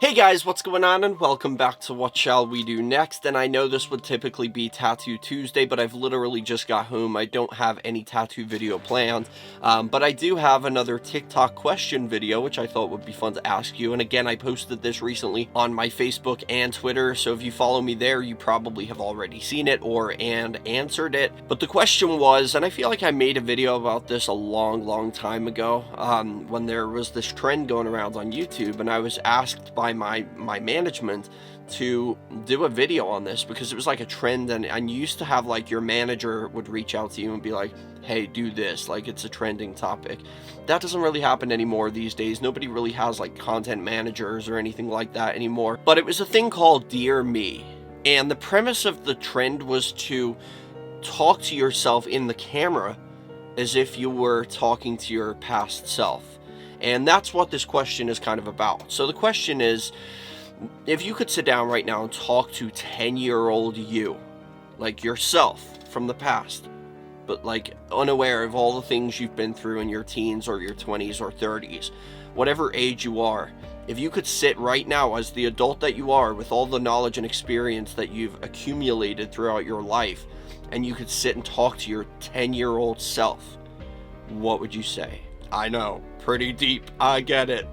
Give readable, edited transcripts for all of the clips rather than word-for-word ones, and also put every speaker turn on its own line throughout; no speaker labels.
Hey guys, what's going on, and welcome back to What Shall We Do Next. And I know this would typically be Tattoo Tuesday, but I've literally just got home. I don't have any tattoo video planned, but I do have another TikTok question video, which I thought would be fun to ask you. And again, I posted this recently on my Facebook and Twitter, so if you follow me there, you probably have already seen it and answered it. But the question was, and I feel like I made a video about this a long time ago, when there was this trend going around on YouTube, and I was asked by my management to do a video on this because it was like a trend, and you used to have like your manager would reach out to you and be like, hey, do this, like it's a trending topic. That doesn't really happen anymore these days. Nobody really has like content managers or anything like that anymore. But it was a thing called Dear Me, and the premise of the trend was to talk to yourself in the camera as if you were talking to your past self. And that's what this question is kind of about. So the question is, if you could sit down right now and talk to 10-year-old you, like yourself from the past, but like unaware of all the things you've been through in your teens or your 20s or 30s, whatever age you are, if you could sit right now as the adult that you are with all the knowledge and experience that you've accumulated throughout your life, and you could sit and talk to your 10-year-old self, what would you say? I know, pretty deep, I get it.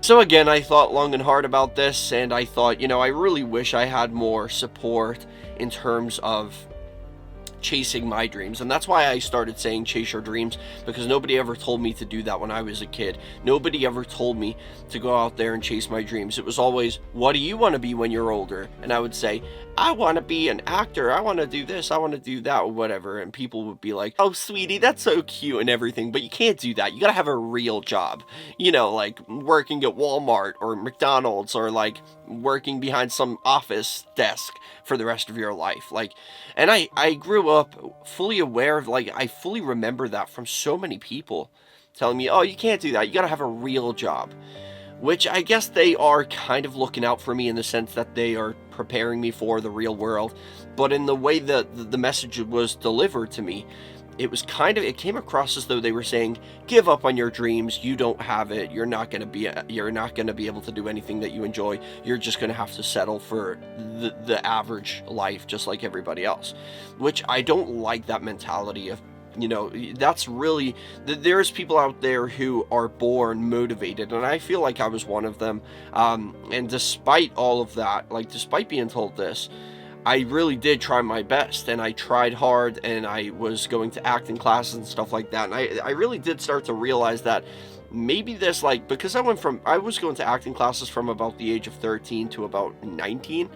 So again, I thought long and hard about this, and I thought, I really wish I had more support in terms of chasing my dreams. And that's why I started saying chase your dreams, because nobody ever told me to do that when I was a kid. Nobody ever told me to go out there and chase my dreams. It was always, what do you want to be when you're older? And I would say, I want to be an actor, I want to do this, I want to do that, or whatever. And people would be like, oh sweetie, that's so cute and everything, but you can't do that. You gotta have a real job, like working at Walmart or McDonald's, or like working behind some office desk for the rest of your life. And I grew up fully aware of, I fully remember that from so many people telling me, oh, you can't do that, you gotta have a real job. Which I guess they are kind of looking out for me in the sense that they are preparing me for the real world. But in the way that the message was delivered to me, it came across as though they were saying, give up on your dreams, you don't have it, you're not going to be able to do anything that you enjoy, you're just going to have to settle for the average life just like everybody else. Which I don't like that mentality of, that's really, there's people out there who are born motivated, and I feel like I was one of them. And despite all of that, despite being told this, I really did try my best, and I tried hard, and I was going to acting classes and stuff like that. And I really did start to realize that maybe this, because I was going to acting classes from about the age of 13 to about 19.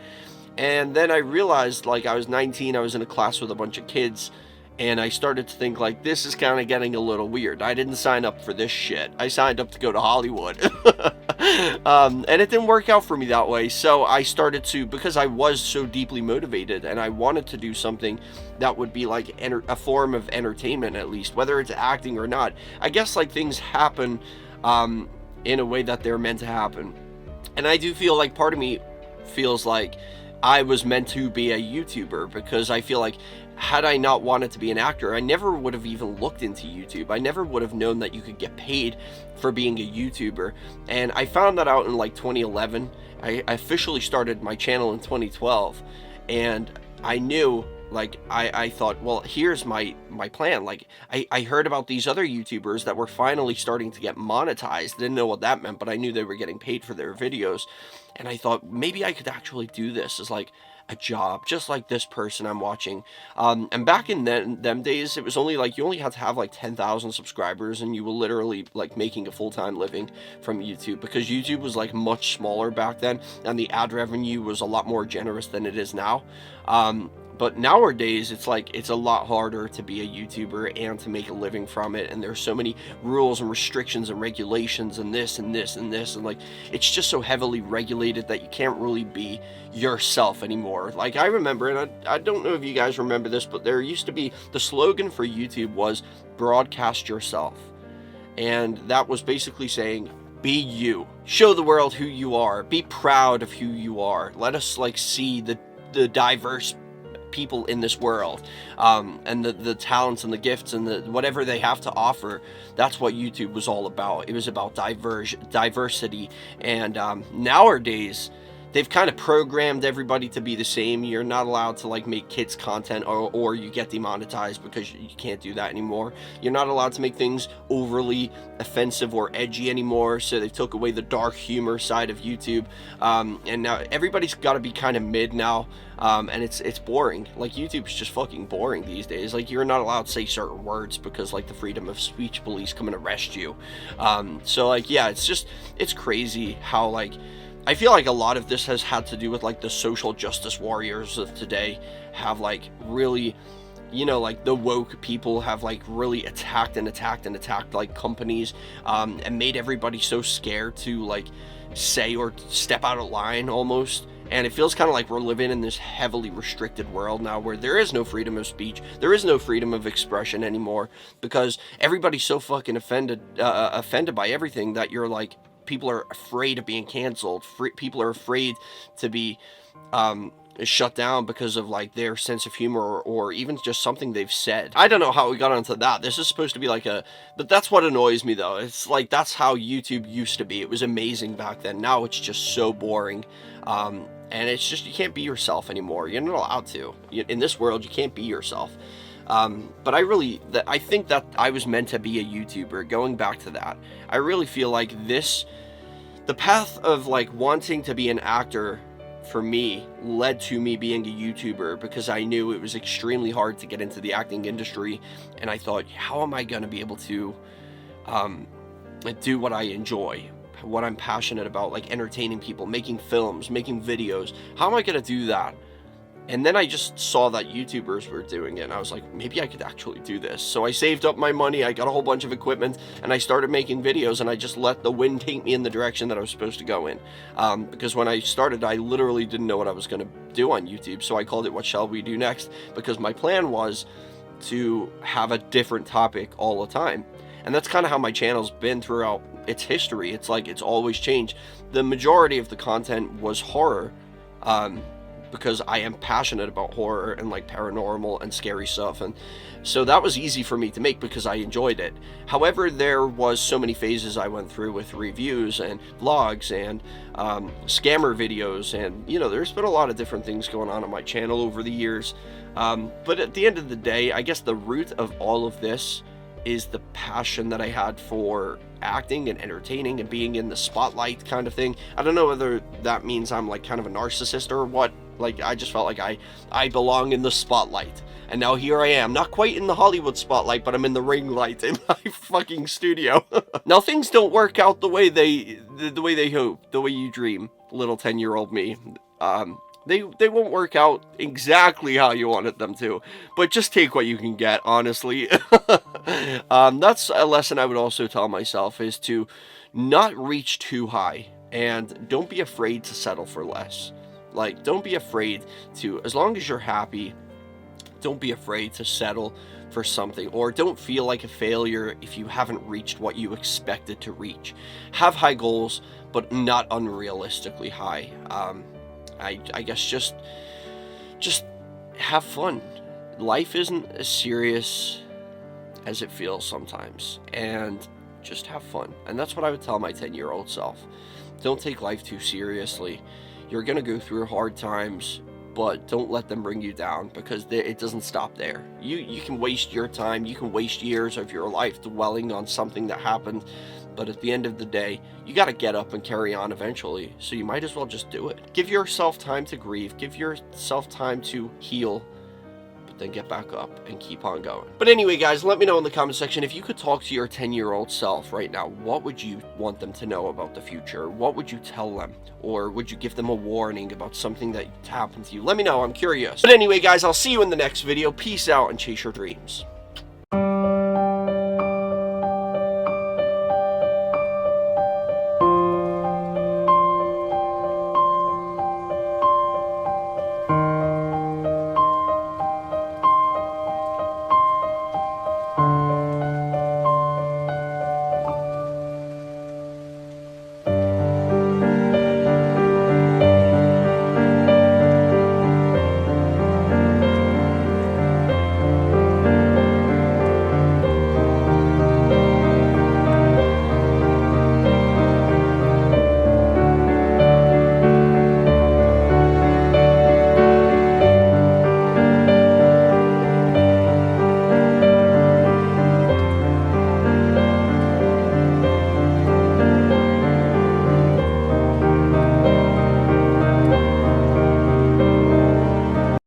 And then I realized, I was 19, I was in a class with a bunch of kids, and I started to think, this is kind of getting a little weird. I didn't sign up for this shit. I signed up to go to Hollywood. And it didn't work out for me that way. So I started to, because I was so deeply motivated, and I wanted to do something that would be a form of entertainment, at least, whether it's acting or not. I guess things happen in a way that they're meant to happen. And I do feel like part of me feels like I was meant to be a YouTuber, because I feel like had I not wanted to be an actor, I never would have even looked into YouTube. I never would have known that you could get paid for being a YouTuber. And I found that out in 2011. I officially started my channel in 2012, and I knew, I thought, well, here's my plan. I heard about these other YouTubers that were finally starting to get monetized. Didn't know what that meant, but I knew they were getting paid for their videos. And I thought, maybe I could actually do this as a job, just like this person I'm watching. And back in them days, it was only you only had to have 10,000 subscribers, and you were literally making a full-time living from YouTube, because YouTube was much smaller back then, and the ad revenue was a lot more generous than it is now. But nowadays, it's a lot harder to be a YouTuber and to make a living from it, and there's so many rules and restrictions and regulations and this and this and this, and it's just so heavily regulated that you can't really be yourself anymore. I remember, and I don't know if you guys remember this, but there used to be, the slogan for YouTube was broadcast yourself, and that was basically saying, be you, show the world who you are, be proud of who you are, let us see the diverse people in this world, and the talents and the gifts and the whatever they have to offer. That's what YouTube was all about. It was about diversity. And nowadays, they've kind of programmed everybody to be the same. You're not allowed to like make kids content, or you get demonetized because you can't do that anymore. You're not allowed to make things overly offensive or edgy anymore, so they took away the dark humor side of YouTube. And now everybody's got to be kind of mid now, and it's boring. Like, YouTube's just fucking boring these days. Like, you're not allowed to say certain words because like the freedom of speech police come and arrest you. So like, yeah, it's crazy how like, I feel like a lot of this has had to do with like the social justice warriors of today have like really, you know, like the woke people have like really attacked like companies, and made everybody so scared to like say or step out of line almost. And it feels kind of like we're living in this heavily restricted world now where there is no freedom of speech, there is no freedom of expression anymore, because everybody's so fucking offended by everything that you're like, people are afraid of being canceled. People are afraid to be shut down because of like their sense of humor, or even just something they've said. I don't know how we got onto that. This is supposed to be like but that's what annoys me though. It's like, that's how YouTube used to be. It was amazing back then. Now it's just so boring. And it's just, you can't be yourself anymore. You're not allowed to. In this world, you can't be yourself. But I think that I was meant to be a YouTuber. Going back to that, I really feel like the path of like wanting to be an actor for me led to me being a YouTuber, because I knew it was extremely hard to get into the acting industry, and I thought, how am I going to be able to do what I enjoy, what I'm passionate about, like entertaining people, making films, making videos? How am I going to do that? And then I just saw that YouTubers were doing it, and I was like, maybe I could actually do this. So I saved up my money, I got a whole bunch of equipment, and I started making videos, and I just let the wind take me in the direction that I was supposed to go in. Because when I started, I literally didn't know what I was going to do on YouTube, so I called it What Shall We Do Next? Because my plan was to have a different topic all the time. And that's kind of how my channel's been throughout its history. It's like, it's always changed. The majority of the content was horror, because I am passionate about horror and like paranormal and scary stuff, and so that was easy for me to make because I enjoyed it. However, there was so many phases I went through with reviews and vlogs and scammer videos, and you know, there's been a lot of different things going on my channel over the years, but at the end of the day, I guess the root of all of this is the passion that I had for acting and entertaining and being in the spotlight kind of thing. I don't know whether that means I'm like kind of a narcissist or what. Like, I just felt like I belong in the spotlight. And now here I am, not quite in the Hollywood spotlight, but I'm in the ring light in my fucking studio. Now things don't work out the way they hope, the way you dream, little 10-year-old me. They won't work out exactly how you wanted them to, but just take what you can get, honestly. That's a lesson I would also tell myself, is to not reach too high, and don't be afraid to settle for less. Like, don't be afraid to, as long as you're happy, don't be afraid to settle for something, or don't feel like a failure if you haven't reached what you expected to reach. Have high goals, but not unrealistically high. I guess just have fun. Life isn't as serious as it feels sometimes, and just have fun. And that's what I would tell my 10-year-old self. Don't take life too seriously. You're gonna go through hard times, but don't let them bring you down, because it doesn't stop there. You can waste your time, you can waste years of your life dwelling on something that happened, but at the end of the day, you gotta get up and carry on eventually, so you might as well just do it. Give yourself time to grieve, give yourself time to heal, but then get back up and keep on going. But anyway, guys, let me know in the comment section, if you could talk to your 10-year-old self right now, what would you want them to know about the future? What would you tell them? Or would you give them a warning about something that happened to you? Let me know, I'm curious. But anyway, guys, I'll see you in the next video. Peace out and chase your dreams.